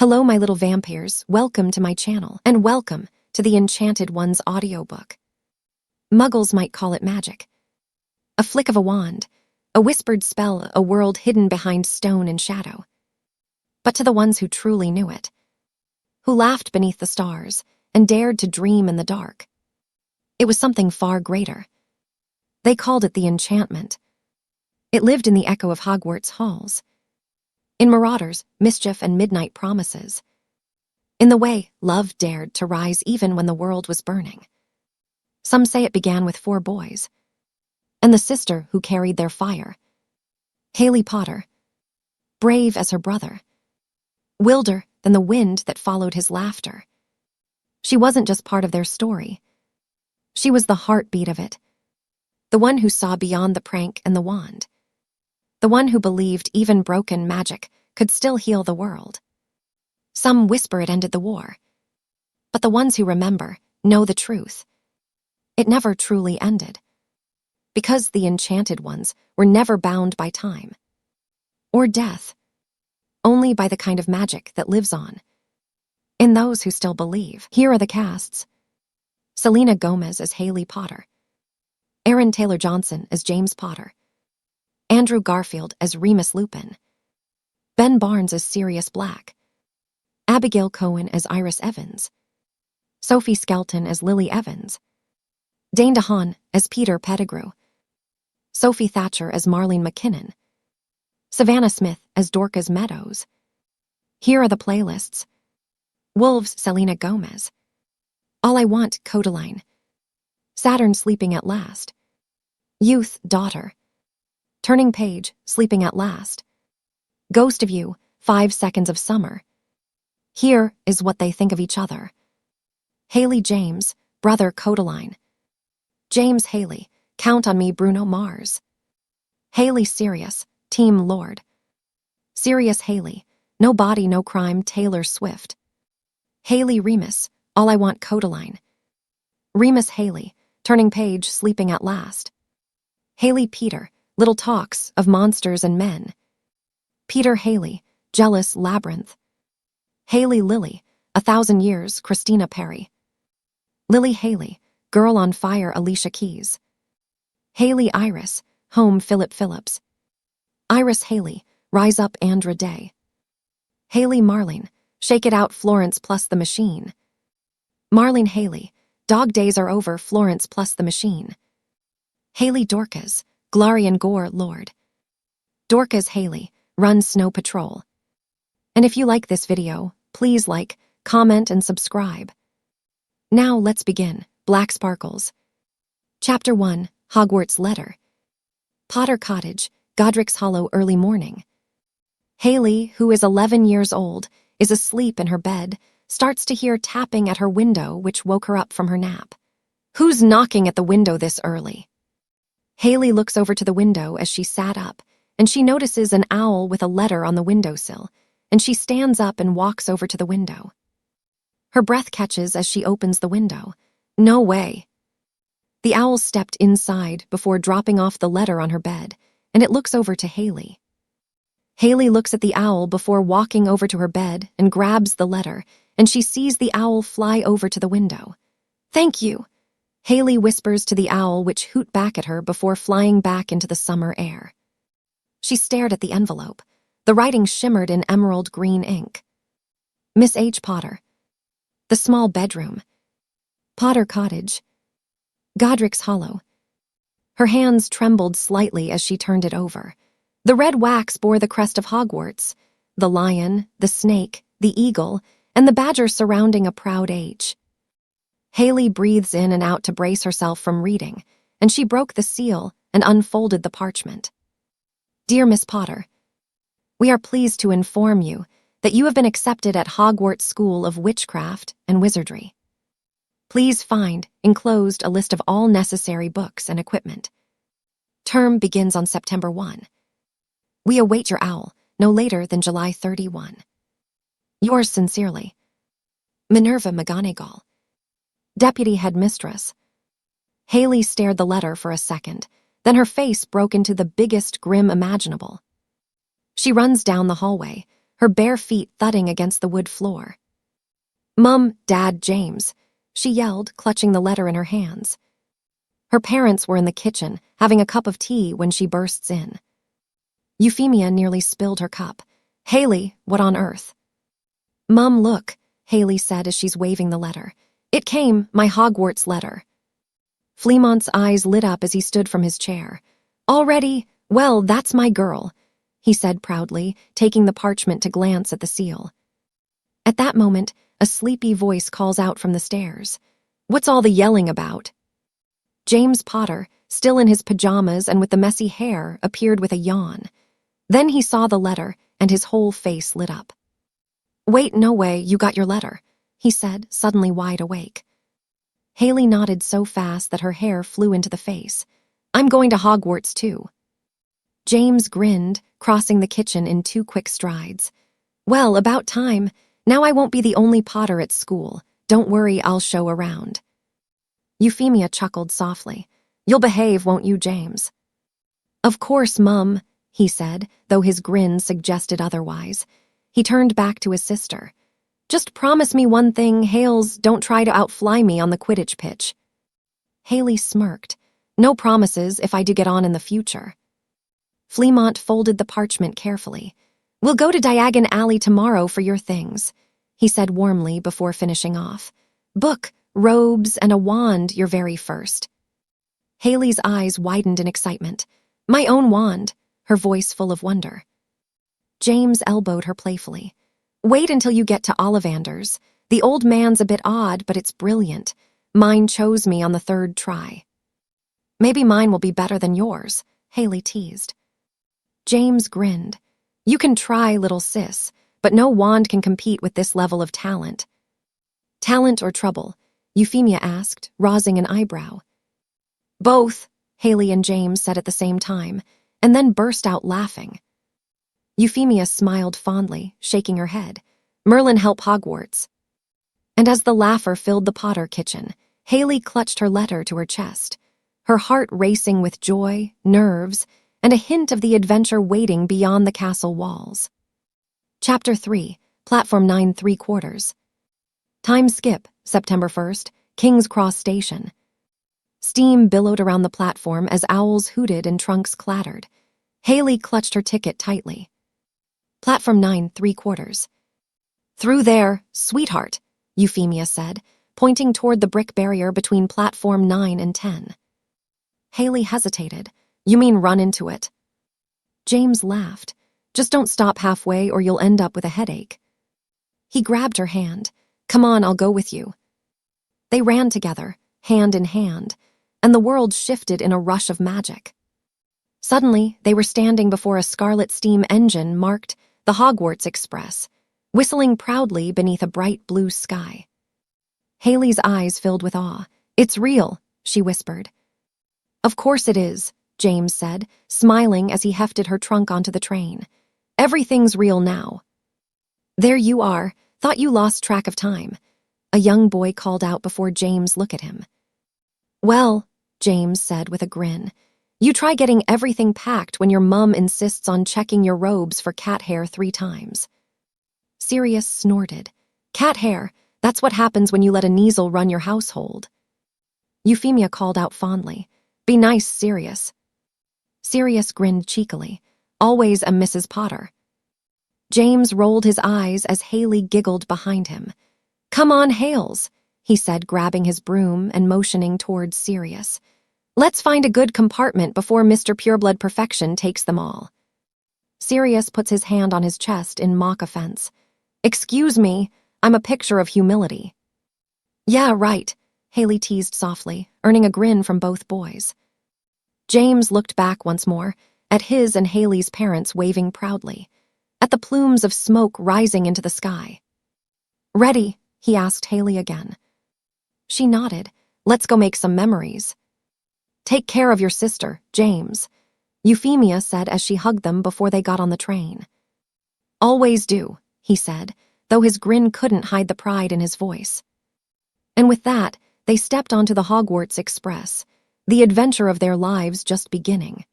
Hello, my little vampires. Welcome to my channel, and welcome to the Enchanted Ones audiobook. Muggles might call it magic. A flick of a wand, a whispered spell, a world hidden behind stone and shadow. But to the ones who truly knew it, who laughed beneath the stars and dared to dream in the dark, it was something far greater. They called it the enchantment. It lived in the echo of Hogwarts halls, in Marauders, mischief, and midnight promises, in the way love dared to rise even when the world was burning. Some say it began with 4 boys, and the sister who carried their fire, Hayley Potter, brave as her brother, wilder than the wind that followed his laughter. She wasn't just part of their story. She was the heartbeat of it, the one who saw beyond the prank and the wand, the one who believed even broken magic could still heal the world. Some whisper it ended the war, but the ones who remember know the truth. It never truly ended, because the Enchanted Ones were never bound by time or death, only by the kind of magic that lives on in those who still believe. Here are the casts: Selena Gomez as Hayley Potter, Aaron Taylor-Johnson as James Potter, Andrew Garfield as Remus Lupin, Ben Barnes as Sirius Black, Abigail Cohen as Iris Evans, Sophie Skelton as Lily Evans, Dane DeHaan as Peter Pettigrew, Sophie Thatcher as Marlene McKinnon, Savannah Smith as Dorcas Meadowes. Here are the playlists: Wolves, Selena Gomez; All I Want, Codaline; Saturn, Sleeping at Last; Youth, Daughter; Turning Page, Sleeping at Last; Ghost of You, 5 Seconds of Summer; Here Is What They Think of Each Other; Haley James, Brother, Codaline; James Haley, Count on Me, Bruno Mars; Haley Sirius, Team Lord; Sirius Haley, No Body, No Crime, Taylor Swift; Haley Remus, All I Want, Codaline; Remus Haley, Turning Page, Sleeping at Last; Haley Peter, Little Talks of Monsters and Men; Peter Haley, Jealous Labyrinth; Haley Lily, 1,000 Years, Christina Perry; Lily Haley, Girl on Fire, Alicia Keys; Haley Iris, Home, Philip Phillips; Iris Haley, Rise Up, Andra Day; Haley Marlene, Shake It Out, Florence plus the Machine; Marlene Haley, Dog Days Are Over, Florence plus the Machine; Haley Dorcas, Glory and Gore, Lord; Dorcas Haley, Run Snow Patrol. And if you like this video, please like, comment, and subscribe. Now let's begin. Black Sparkles. Chapter 1, Hogwarts Letter. Potter Cottage, Godric's Hollow, early morning. Haley, who is 11 years old, is asleep in her bed, starts to hear tapping at her window, which woke her up from her nap. Who's knocking at the window this early? Haley looks over to the window as she sat up, and she notices an owl with a letter on the windowsill, and she stands up and walks over to the window. Her breath catches as she opens the window. No way. The owl stepped inside before dropping off the letter on her bed, and it looks over to Haley. Haley looks at the owl before walking over to her bed and grabs the letter, and she sees the owl fly over to the window. Thank you, Haley whispers to the owl, which hoot back at her before flying back into the summer air. She stared at the envelope. The writing shimmered in emerald green ink. Miss H. Potter. The small bedroom. Potter Cottage. Godric's Hollow. Her hands trembled slightly as she turned it over. The red wax bore the crest of Hogwarts, the lion, the snake, the eagle, and the badger surrounding a proud H. Haley breathes in and out to brace herself from reading, and she broke the seal and unfolded the parchment. Dear Miss Potter, we are pleased to inform you that you have been accepted at Hogwarts School of Witchcraft and Wizardry. Please find enclosed a list of all necessary books and equipment. Term begins on September 1. We await your owl no later than July 31. Yours sincerely, Minerva McGonagall, Deputy Headmistress. Haley stared the letter for a second, then her face broke into the biggest grin imaginable. She runs down the hallway, her bare feet thudding against the wood floor. "Mum, Dad, James," she yelled, clutching the letter in her hands. Her parents were in the kitchen, having a cup of tea when she bursts in. Euphemia nearly spilled her cup. "Hayley, what on earth?" "Mum, look," Hayley said as she's waving the letter. "It came, my Hogwarts letter." Fleamont's eyes lit up as he stood from his chair. "Already? Well, that's my girl," he said proudly, taking the parchment to glance at the seal. At that moment, a sleepy voice calls out from the stairs. "What's all the yelling about?" James Potter, still in his pajamas and with the messy hair, appeared with a yawn. Then he saw the letter, and his whole face lit up. "Wait, no way, you got your letter," he said, suddenly wide awake. Hayley nodded so fast that her hair flew into the face. "I'm going to Hogwarts, too." James grinned, crossing the kitchen in 2 quick strides. "Well, about time. Now I won't be the only Potter at school. Don't worry, I'll show around." Euphemia chuckled softly. "You'll behave, won't you, James?" "Of course, Mum," he said, though his grin suggested otherwise. He turned back to his sister. "Just promise me one thing, Hales, don't try to outfly me on the Quidditch pitch." Hayley smirked. "No promises if I do get on in the future." Fleamont folded the parchment carefully. "We'll go to Diagon Alley tomorrow for your things," he said warmly before finishing off. "Book, robes, and a wand your very first." Hayley's eyes widened in excitement. "My own wand," her voice full of wonder. James elbowed her playfully. "Wait until you get to Ollivander's. The old man's a bit odd, but it's brilliant. Mine chose me on the 3rd try." "Maybe mine will be better than yours," Hayley teased. James grinned. "You can try, little sis, but no wand can compete with this level of talent." "Talent or trouble?" Euphemia asked, raising an eyebrow. "Both," Hayley and James said at the same time, and then burst out laughing. Euphemia smiled fondly, shaking her head. "Merlin help Hogwarts." And as the laugher filled the Potter kitchen, Hayley clutched her letter to her chest, her heart racing with joy, nerves, and a hint of the adventure waiting beyond the castle walls. Chapter 3, Platform 9 3/4. Time skip, September 1st, King's Cross Station. Steam billowed around the platform as owls hooted and trunks clattered. Hayley clutched her ticket tightly. Platform 9 3/4. "Through there, sweetheart," Euphemia said, pointing toward the brick barrier between Platform 9 and 10. Hayley hesitated. "You mean run into it?" James laughed. "Just don't stop halfway or you'll end up with a headache." He grabbed her hand. "Come on, I'll go with you." They ran together, hand in hand, and the world shifted in a rush of magic. Suddenly, they were standing before a scarlet steam engine marked the Hogwarts Express, whistling proudly beneath a bright blue sky. Hayley's eyes filled with awe. "It's real," she whispered. "Of course it is," James said, smiling as he hefted her trunk onto the train. "Everything's real now." "There you are. Thought you lost track of time," a young boy called out before James looked at him. "Well," James said with a grin, "you try getting everything packed when your mum insists on checking your robes for cat hair 3 times. Sirius snorted. "Cat hair, that's what happens when you let a Kneasel run your household." Euphemia called out fondly, "Be nice, Sirius." Sirius grinned cheekily. "Always a Mrs. Potter." James rolled his eyes as Hayley giggled behind him. "Come on, Hales," he said, grabbing his broom and motioning towards Sirius. "Let's find a good compartment before Mr. Pureblood Perfection takes them all." Sirius puts his hand on his chest in mock offense. "Excuse me, I'm a picture of humility." "Yeah, right," Hayley teased softly, earning a grin from both boys. James looked back once more, at his and Hayley's parents waving proudly, at the plumes of smoke rising into the sky. "Ready?" he asked Hayley again. She nodded. "Let's go make some memories." "Take care of your sister, James," Euphemia said as she hugged them before they got on the train. "Always do," he said, though his grin couldn't hide the pride in his voice. And with that, they stepped onto the Hogwarts Express, the adventure of their lives just beginning.